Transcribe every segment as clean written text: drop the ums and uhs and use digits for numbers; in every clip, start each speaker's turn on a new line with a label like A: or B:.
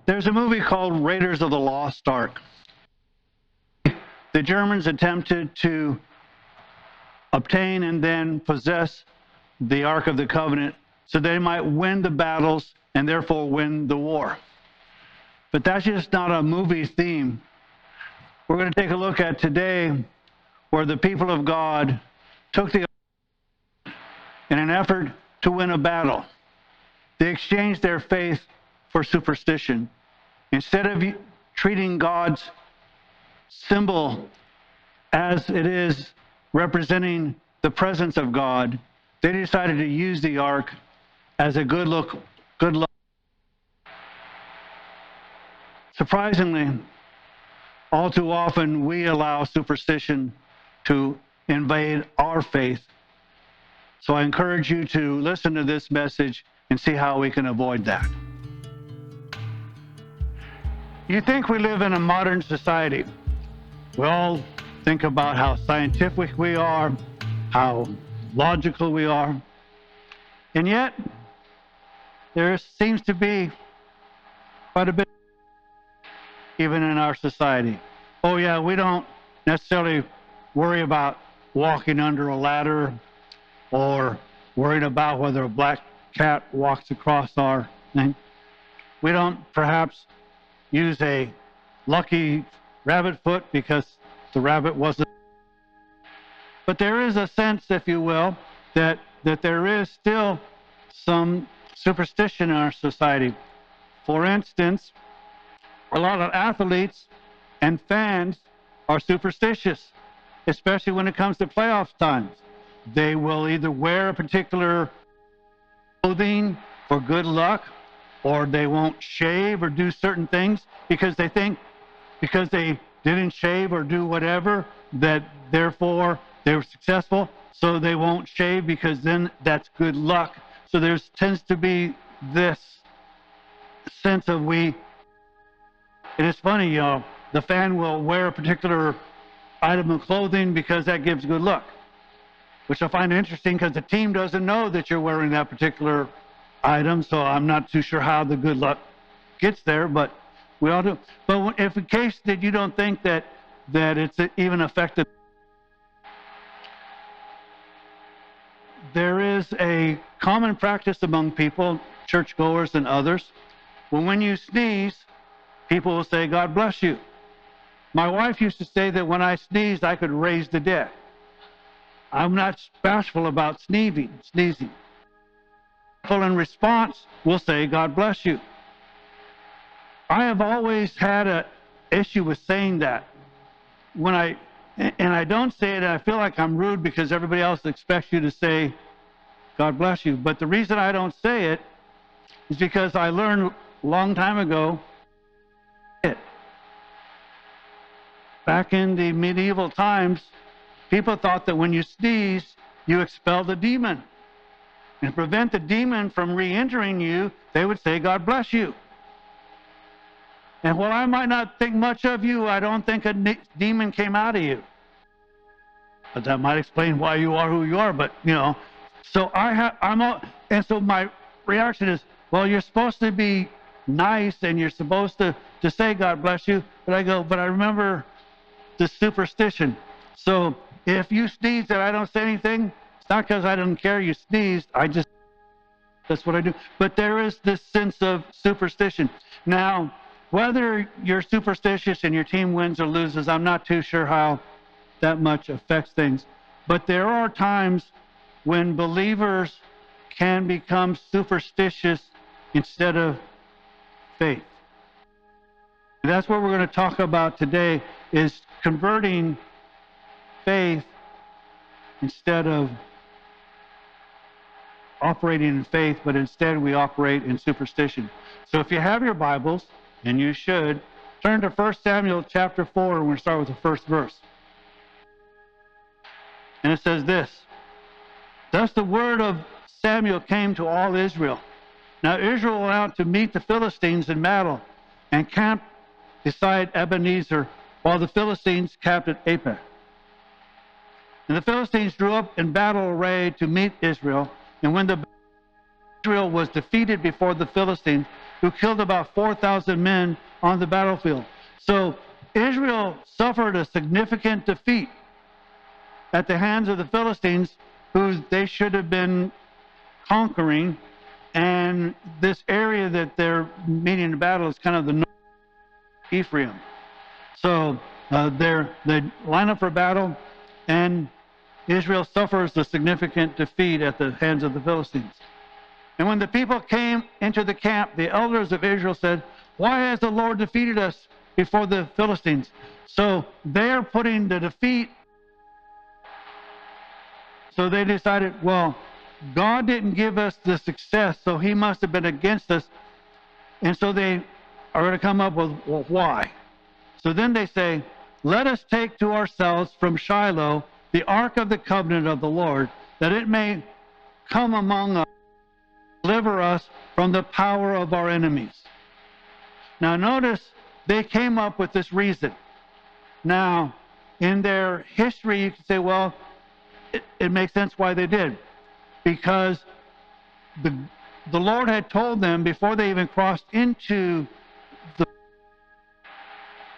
A: There's a movie called Raiders of the Lost Ark. The Germans attempted to obtain and then possess the Ark of the Covenant so they might win the battles and therefore win the war. But that's just not a movie theme. We're going to take a look at today where the people of God took the Ark in an effort to win a battle. They exchanged their faith for superstition. Instead of treating God's symbol as it is representing the presence of God, they decided to use the ark as a good luck. Surprisingly, all too often we allow superstition to invade our faith. So I encourage you to listen to this message and see how we can avoid that. You think we live in a modern society. We all think about how scientific we are, how logical we are. And yet, there seems to be quite a bit even in our society. Oh yeah, we don't necessarily worry about walking under a ladder or worrying about whether a black cat walks across our thing. We don't perhaps use a lucky rabbit foot because the rabbit wasn't. But there is a sense, if you will, that there is still some superstition in our society. For instance, a lot of athletes and fans are superstitious, especially when it comes to playoff times. They will either wear a particular clothing for good luck, or they won't shave or do certain things because they think because they didn't shave or do whatever that therefore they were successful, so they won't shave because then that's good luck. So there tends to be this sense of and it's funny, the fan will wear a particular item of clothing because that gives good luck, which I find interesting because the team doesn't know that you're wearing that particular item, so I'm not too sure how the good luck gets there, but we all do. But if in case that you don't think that it's even effective, there is a common practice among people, churchgoers and others, when you sneeze, people will say, God bless you. My wife used to say that when I sneezed, I could raise the dead. I'm not bashful about sneezing. People in response will say, God bless you. I have always had an issue with saying that. And I don't say it, and I feel like I'm rude because everybody else expects you to say, God bless you. But the reason I don't say it is because I learned a long time ago, back in the medieval times, people thought that when you sneeze, you expel the demon. And to prevent the demon from re-entering you, they would say, God bless you. And while I might not think much of you, I don't think a demon came out of you. But that might explain why you are who you are, but, So and so my reaction is, well, you're supposed to be nice and you're supposed to say God bless you. But I remember the superstition. So if you sneeze and I don't say anything, it's not because I don't care you sneezed. That's what I do. But there is this sense of superstition. Now, whether you're superstitious and your team wins or loses, I'm not too sure how that much affects things. But there are times when believers can become superstitious instead of faith. And that's what we're going to talk about today, is converting faith instead of operating in faith, but instead we operate in superstition. So if you have your Bibles, and you should, turn to 1 Samuel chapter 4, and we're going to start with the first verse. And it says this, Thus the word of Samuel came to all Israel. Now Israel went out to meet the Philistines in battle, and camped beside Ebenezer, while the Philistines camped at Aphek. And the Philistines drew up in battle array to meet Israel, and when the Israel was defeated before the Philistines, who killed about 4,000 men on the battlefield. So Israel suffered a significant defeat at the hands of the Philistines, who they should have been conquering. And this area that they're meeting in battle is kind of the north of Ephraim. So they line up for battle, and Israel suffers a significant defeat at the hands of the Philistines. And when the people came into the camp, the elders of Israel said, "Why has the Lord defeated us before the Philistines?" So they're putting the defeat. So they decided, well, God didn't give us the success, so he must have been against us. And so they are going to come up with, well, why? So then they say, "Let us take to ourselves from Shiloh the ark of the covenant of the Lord, that it may come among us, deliver us from the power of our enemies." Now notice they came up with this reason. Now, in their history, you can say, well, it makes sense why they did. Because the Lord had told them before they even crossed into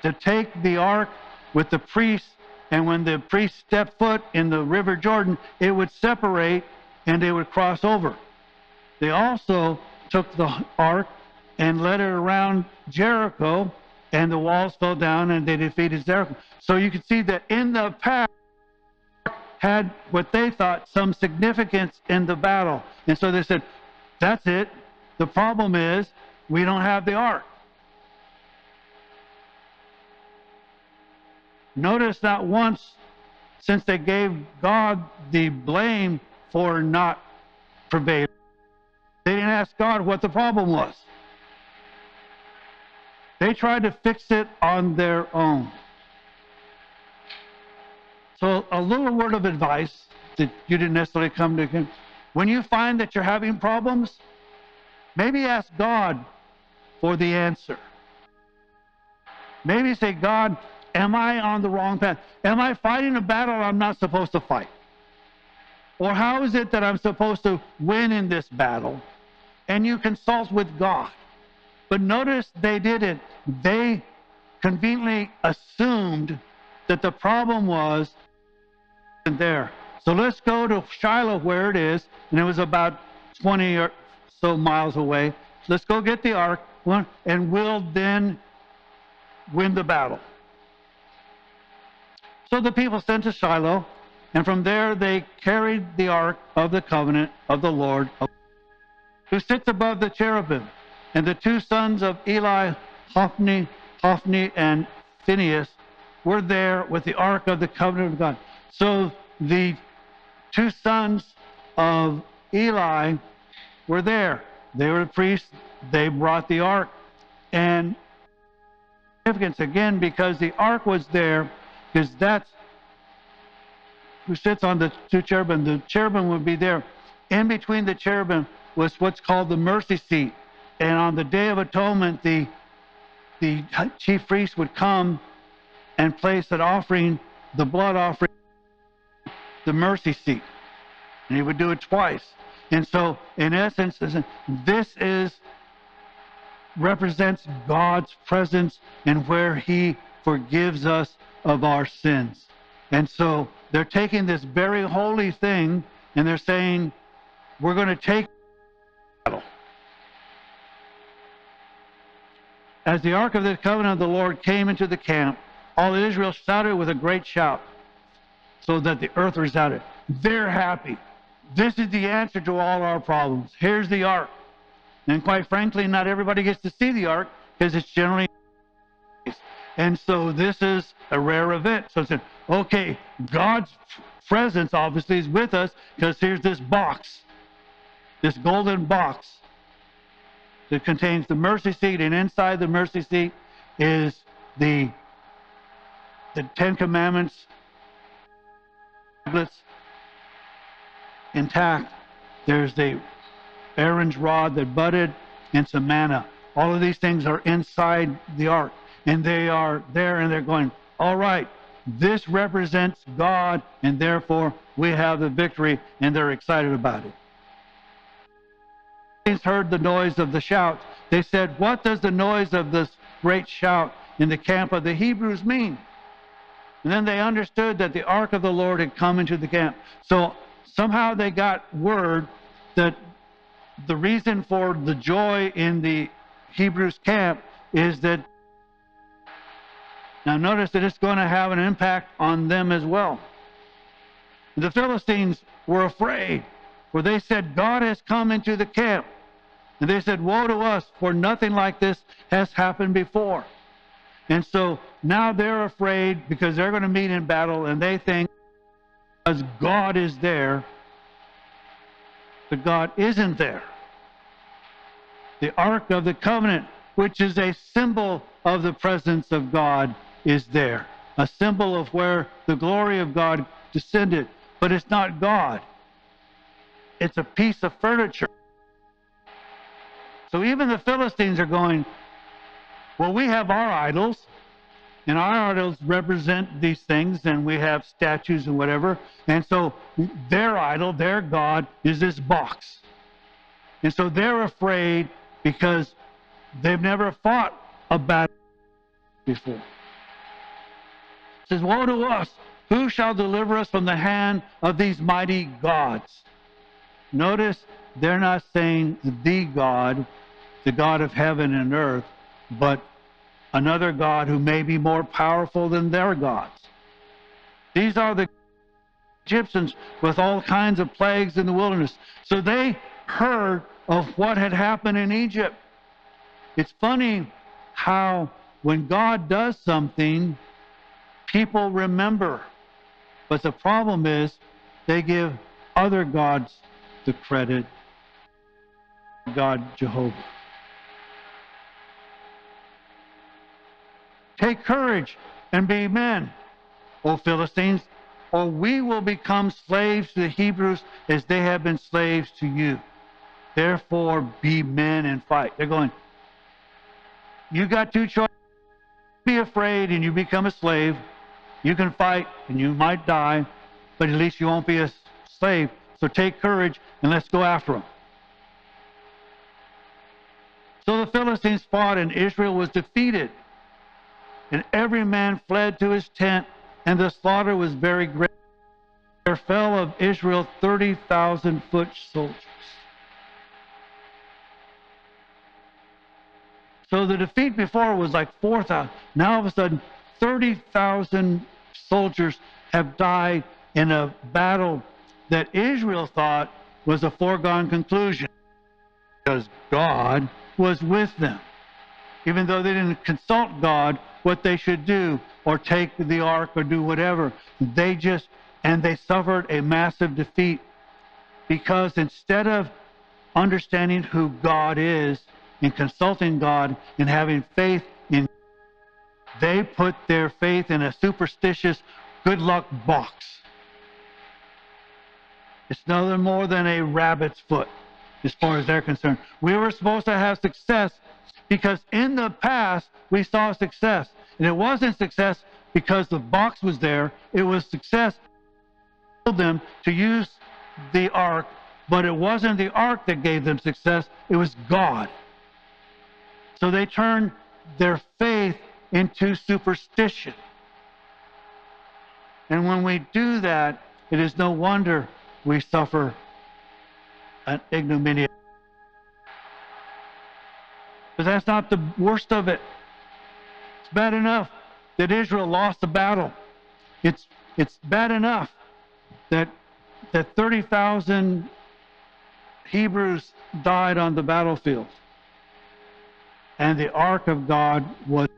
A: to take the ark with the priests, and when the priests stepped foot in the river Jordan, it would separate and they would cross over. They also took the ark and led it around Jericho, and the walls fell down and they defeated Jericho. So you can see that in the past had what they thought some significance in the battle. And so they said, that's it. The problem is we don't have the ark. Notice not once, since they gave God the blame for not prevailing, they didn't ask God what the problem was. They tried to fix it on their own. So a little word of advice that you didn't necessarily come to. When you find that you're having problems, maybe ask God for the answer. Maybe say, God, am I on the wrong path? Am I fighting a battle I'm not supposed to fight? Or how is it that I'm supposed to win in this battle? And you consult with God. But notice they didn't. They conveniently assumed that the problem was there. So let's go to Shiloh, where it is, and it was about 20 or so miles away. Let's go get the ark, and we'll then win the battle. So the people sent to Shiloh, and from there they carried the ark of the covenant of the Lord, who sits above the cherubim. And the two sons of Eli, Hophni and Phinehas, were there with the ark of the covenant of God. So the two sons of Eli were there. They were the priests. They brought the ark. And significance again, because the ark was there, because that's who sits on the two cherubim. The cherubim would be there. In between the cherubim was what's called the mercy seat. And on the Day of Atonement, the chief priest would come and place an offering, the blood offering, the mercy seat. And he would do it twice. And so, in essence, this represents God's presence and where he forgives us of our sins. And so, they're taking this very holy thing and they're saying, we're going to take battle. As the ark of the covenant of the Lord came into the camp, all Israel shouted with a great shout, so that the earth resounded. They're happy. This is the answer to all our problems. Here's the ark. And quite frankly, not everybody gets to see the ark because it's generally. And so this is a rare event. So it said, okay, God's presence obviously is with us because here's this box, this golden box that contains the mercy seat, and inside the mercy seat is the Ten Commandments tablets intact. There's the Aaron's rod that budded and some manna. All of these things are inside the ark, and they are there, and they're going, all right, this represents God, and therefore we have the victory, and they're excited about it. Philistines heard the noise of the shout. They said, "What does the noise of this great shout in the camp of the Hebrews mean?" And then they understood that the ark of the Lord had come into the camp. So somehow they got word that the reason for the joy in the Hebrews camp is that, now notice that it's going to have an impact on them as well. The Philistines were afraid, for they said, "God has come into the camp." And they said, "Woe to us, for nothing like this has happened before." And so now they're afraid because they're going to meet in battle, and they think because God is there, but God isn't there. The Ark of the Covenant, which is a symbol of the presence of God, is there. A symbol of where the glory of God descended. But it's not God. It's a piece of furniture. So even the Philistines are going, well, we have our idols, and our idols represent these things, and we have statues and whatever. And so their idol, their God, is this box. And so they're afraid because they've never fought a battle before. It says, "Woe to us! Who shall deliver us from the hand of these mighty gods?" Notice they're not saying the God of heaven and earth, but another God who may be more powerful than their gods. These are the Egyptians with all kinds of plagues in the wilderness. So they heard of what had happened in Egypt. It's funny how when God does something, people remember. But the problem is they give other gods the credit, God Jehovah. "Take courage and be men, O Philistines, or we will become slaves to the Hebrews as they have been slaves to you. Therefore be men and fight." They're going, you got two choices. Be afraid and you become a slave. You can fight and you might die, but at least you won't be a slave. So take courage and let's go after them. So the Philistines fought and Israel was defeated. And every man fled to his tent, and the slaughter was very great. There fell of Israel 30,000 foot soldiers. So the defeat before was like 4,000. Now all of a sudden, 30,000 soldiers have died in a battle that Israel thought was a foregone conclusion because God was with them. Even though they didn't consult God what they should do or take the ark or do whatever, they suffered a massive defeat because instead of understanding who God is and consulting God and having faith in, they put their faith in a superstitious good luck box. It's nothing more than a rabbit's foot as far as they're concerned. We were supposed to have success because in the past we saw success. And it wasn't success because the box was there. It was success for them to use the ark, but it wasn't the ark that gave them success. It was God. So they turned their faith into superstition. And when we do that, it is no wonder we suffer an ignominy. But that's not the worst of it. It's bad enough that Israel lost the battle. It's bad enough that 30,000 Hebrews died on the battlefield. And the ark of God was,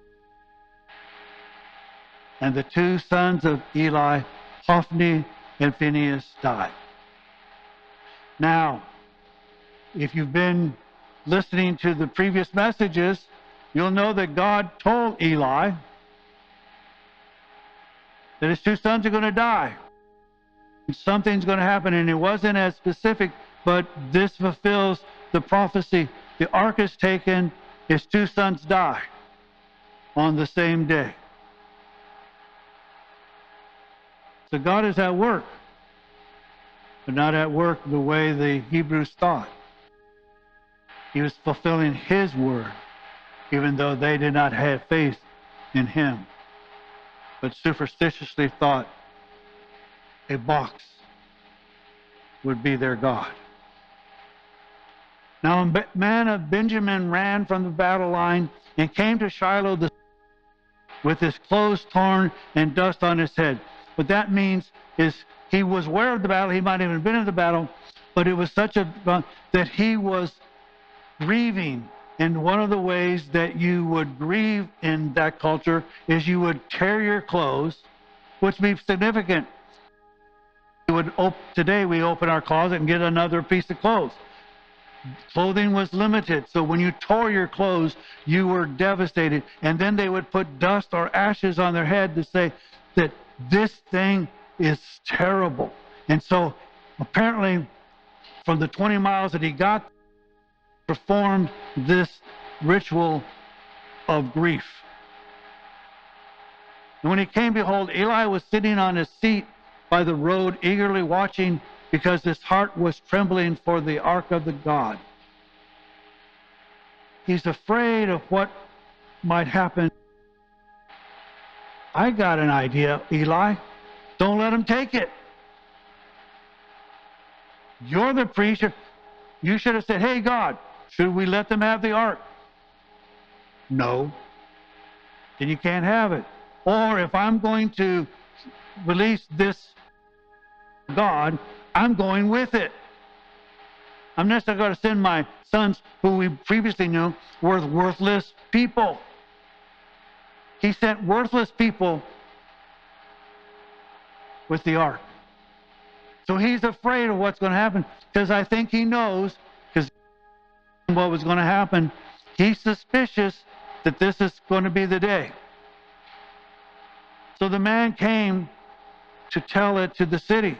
A: and the two sons of Eli, Hophni and Phinehas, died. Now, if you've been listening to the previous messages, you'll know that God told Eli that his two sons are going to die. Something's going to happen, and it wasn't as specific, but this fulfills the prophecy. The ark is taken, his two sons die on the same day. So God is at work, but not at work the way the Hebrews thought. He was fulfilling his word, even though they did not have faith in him, but superstitiously thought a box would be their God. Now a man of Benjamin ran from the battle line and came to Shiloh with his clothes torn and dust on his head. What that means is he was aware of the battle. He might have even been in the battle, but it was such that he was grieving. And one of the ways that you would grieve in that culture is you would tear your clothes, which would be significant. Today we open our closet and get another piece of clothes. Clothing was limited, so when you tore your clothes, you were devastated. And then they would put dust or ashes on their head to say that this thing is terrible. And so apparently from the 20 miles that he got, performed this ritual of grief. And when he came, behold, Eli was sitting on his seat by the road, eagerly watching, because his heart was trembling for the ark of the God. He's afraid of what might happen. I got an idea, Eli. Don't let him take it. You're the priest. You should have said, hey, God, should we let them have the ark? No. Then you can't have it. Or if I'm going to release this God, I'm going with it. I'm not going to send my sons, who we previously knew were worthless people. He sent worthless people with the ark. So he's afraid of what's going to happen, because I think he knows, because what was going to happen. He's suspicious that this is going to be the day. So the man came to tell it to the city,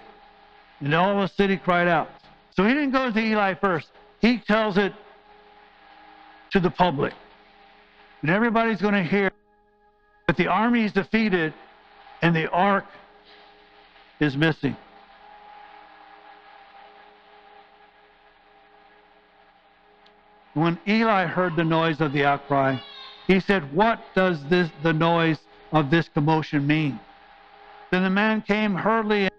A: and all the city cried out. So he didn't go to Eli first. He tells it to the public. And everybody's going to hear that the army is defeated and the ark is missing. When Eli heard the noise of the outcry, he said, what does the noise of this commotion mean? Then the man came hurriedly.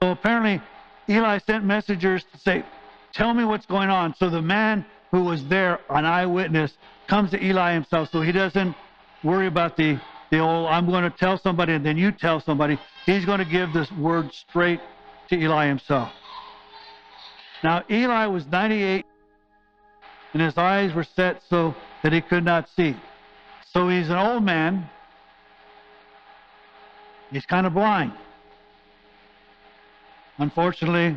A: So apparently Eli sent messengers to say, tell me what's going on. So the man who was there, an eyewitness, comes to Eli himself, so he doesn't worry about the old, I'm going to tell somebody and then you tell somebody. He's going to give this word straight to Eli himself. Now Eli was 98, and his eyes were set so that he could not see. So he's an old man. He's kind of blind. Unfortunately,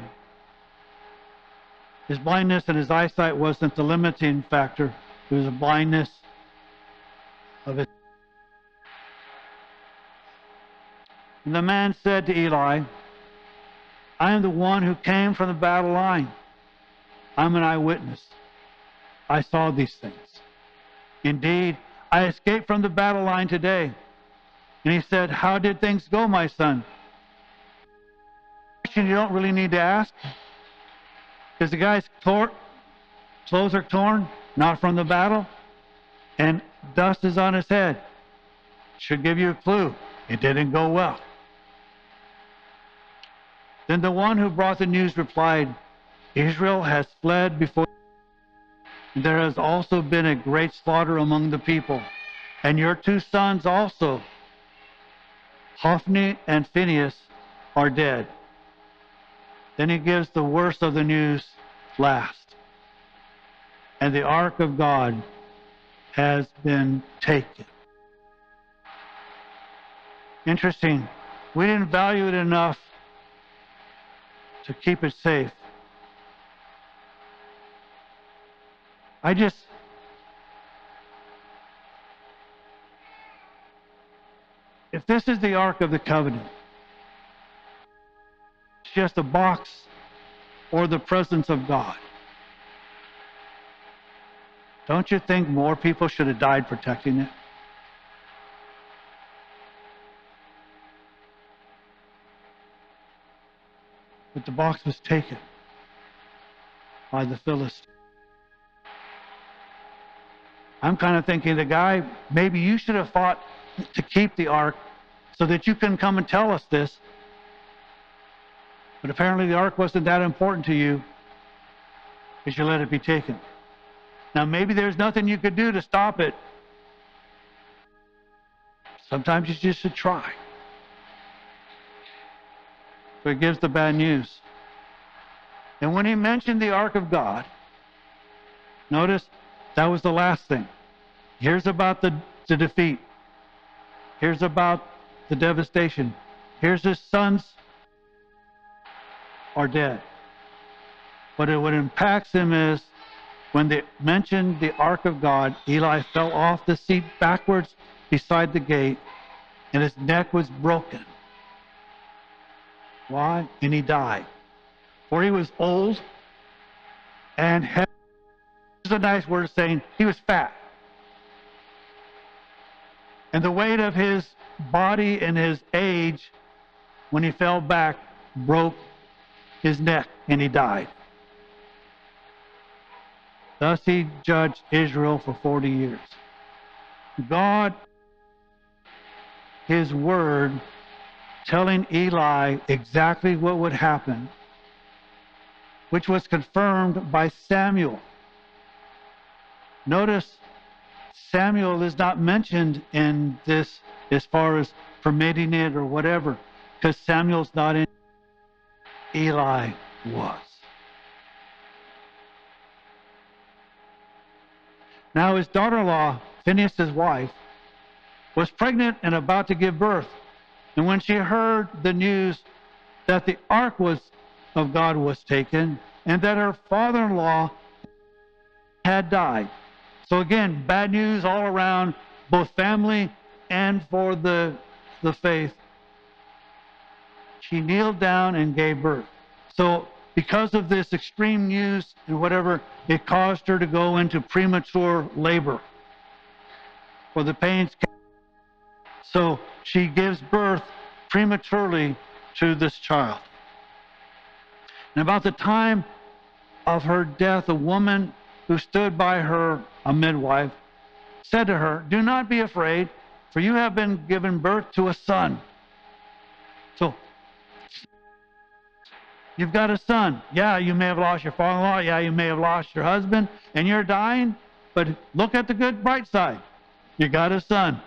A: his blindness and his eyesight wasn't the limiting factor. It was a blindness of it. And the man said to Eli, I am the one who came from the battle line. I'm an eyewitness. I saw these things. Indeed, I escaped from the battle line today. And he said, how did things go, my son? Question you don't really need to ask. Because the guy's clothes are torn, not from the battle, and dust is on his head. Should give you a clue. It didn't go well. Then the one who brought the news replied, Israel has fled before you. There has also been a great slaughter among the people. And your two sons also, Hophni and Phinehas, are dead. Then he gives the worst of the news last. And the ark of God has been taken. Interesting. We didn't value it enough to keep it safe. If this is the Ark of the Covenant, it's just a box or the presence of God. Don't you think more people should have died protecting it? But the box was taken by the Philistines. I'm kind of thinking, the guy, maybe you should have fought to keep the ark so that you can come and tell us this. But apparently the ark wasn't that important to you because you let it be taken. Now, maybe there's nothing you could do to stop it. Sometimes you just should try. So he gives the bad news. And when he mentioned the ark of God, notice that was the last thing. Here's about the defeat. Here's about the devastation. Here's his sons are dead. But what impacts him is when they mentioned the ark of God, Eli fell off the seat backwards beside the gate, and his neck was broken. Why? And he died. For he was old and heavy. This is a nice word of saying he was fat. And the weight of his body and his age, when he fell back, broke his neck, and he died. Thus he judged Israel for 40 years. God, his word, telling Eli exactly what would happen, which was confirmed by Samuel. Notice Samuel is not mentioned in this as far as permitting it or whatever, because Samuel's not in. Eli was. Now his daughter-in-law, Phinehas' wife, was pregnant and about to give birth. And when she heard the news that the ark of God was taken and that her father-in-law had died. So again, bad news all around, both family and for the faith. She kneeled down and gave birth. So because of this extreme news and whatever, it caused her to go into premature labor. For the pains. So she gives birth prematurely to this child. And about the time of her death, a woman who stood by her, a midwife, said to her, "Do not be afraid, for you have been given birth to a son." So, you've got a son. Yeah, you may have lost your father-in-law. Yeah, you may have lost your husband, and you're dying. But look at the good, bright side. You got a son.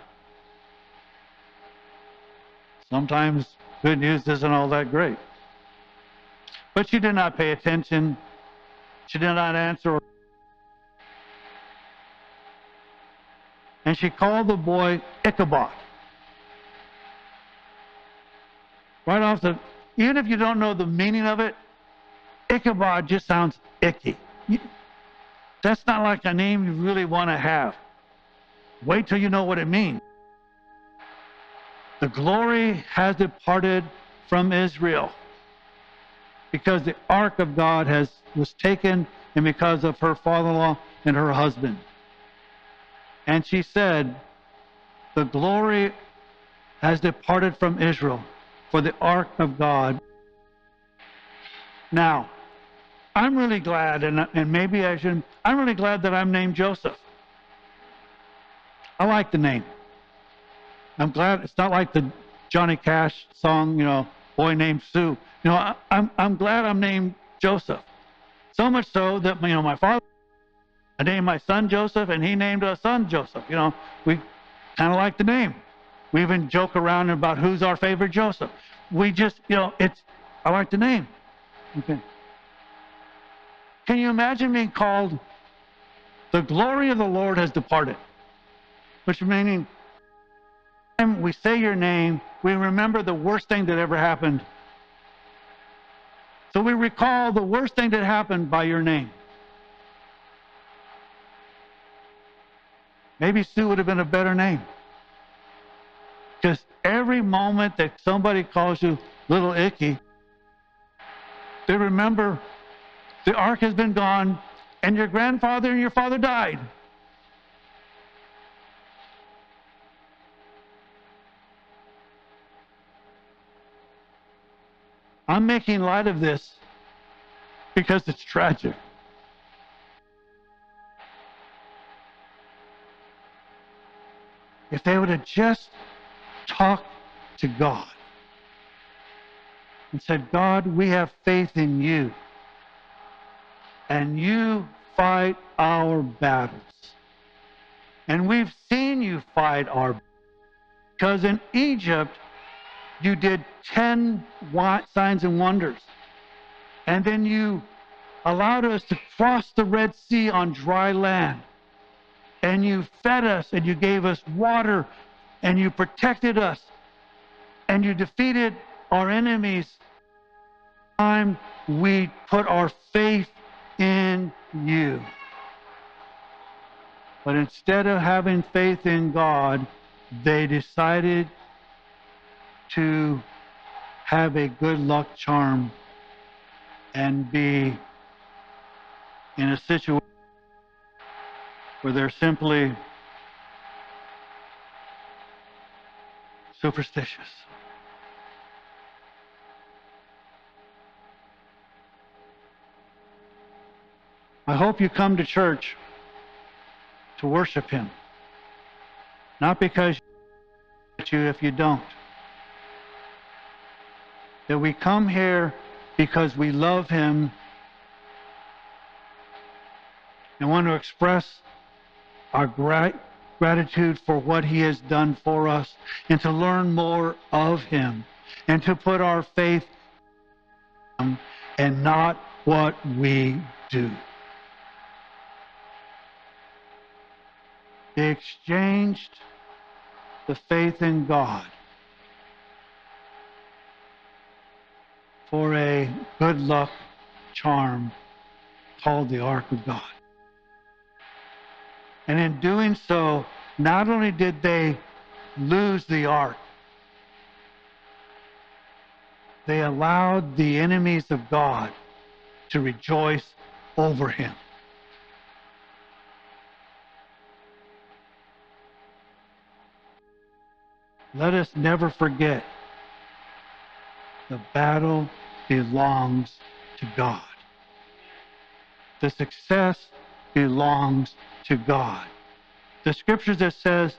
A: Sometimes good news isn't all that great. But she did not pay attention. She did not answer. And she called the boy Ichabod. Right off the, even if you don't know the meaning of it, Ichabod just sounds icky. That's not like a name you really want to have. Wait till you know what it means. The glory has departed from Israel because the ark of God was taken, and because of her father-in-law and her husband. And she said, the glory has departed from Israel for the ark of God. Now, I'm really glad, and maybe I shouldn't, I'm really glad that I'm named Joseph. I like the name. I'm glad it's not like the Johnny Cash song, Boy Named Sue. I'm glad I'm named Joseph. So much so that, my father, I named my son Joseph, and he named our son Joseph. We kind of like the name. We even joke around about who's our favorite Joseph. We just, I like the name. Okay. Can you imagine being called, the glory of the Lord has departed? Which meaning, when we say your name, we remember the worst thing that ever happened. So we recall the worst thing that happened by your name. Maybe Sue would have been a better name. Because every moment that somebody calls you little icky, they remember the ark has been gone and your grandfather and your father died. I'm making light of this because it's tragic. if they would have just talked to God and said, God, we have faith in you, and you fight our battles. And we've seen you fight our battles. Because in Egypt, you did 10 signs and wonders. And then you allowed us to cross the Red Sea on dry land. And you fed us, and you gave us water, and you protected us, and you defeated our enemies. Time we put our faith in you. But instead of having faith in God, they decided to have a good luck charm and be in a situation where they're simply superstitious. I hope you come to church to worship Him, not because you if you don't. That we come here because we love Him and want to express our gratitude for what He has done for us, and to learn more of Him, and to put our faith in Him and not what we do. They exchanged the faith in God for a good luck charm called the Ark of God. And in doing so, not only did they lose the Ark, they allowed the enemies of God to rejoice over Him. Let us never forget, the battle belongs to God. The success belongs to God. The scripture that says,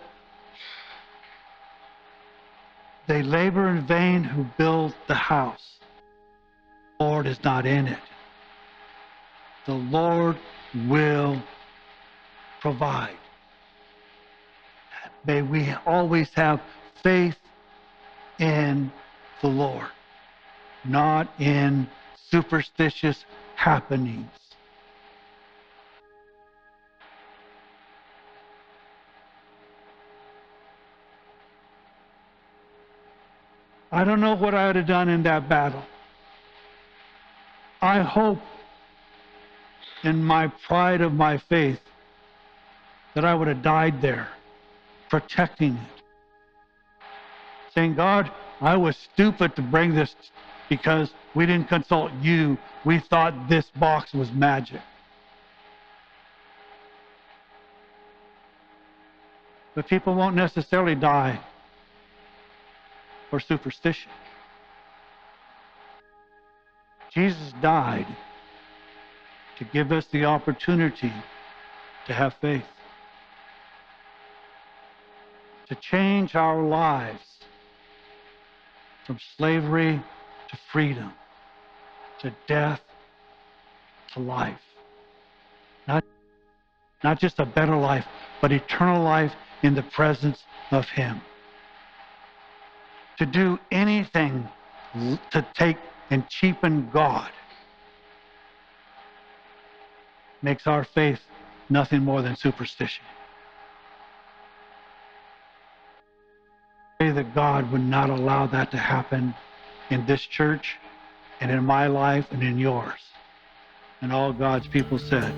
A: they labor in vain who build the house. The Lord is not in it. The Lord will provide. May we always have faith in the Lord, not in superstitious happenings. I don't know what I would have done in that battle. I hope in my pride of my faith that I would have died there, protecting it. Saying, God, I was stupid to bring this because we didn't consult you. We thought this box was magic. But people won't necessarily die for superstition. Jesus died to give us the opportunity to have faith, to change our lives from slavery to freedom, to death to life. Not just a better life, but eternal life in the presence of Him. To do anything to take and cheapen God makes our faith nothing more than superstition. I pray that God would not allow that to happen in this church and in my life and in yours. And all God's people said,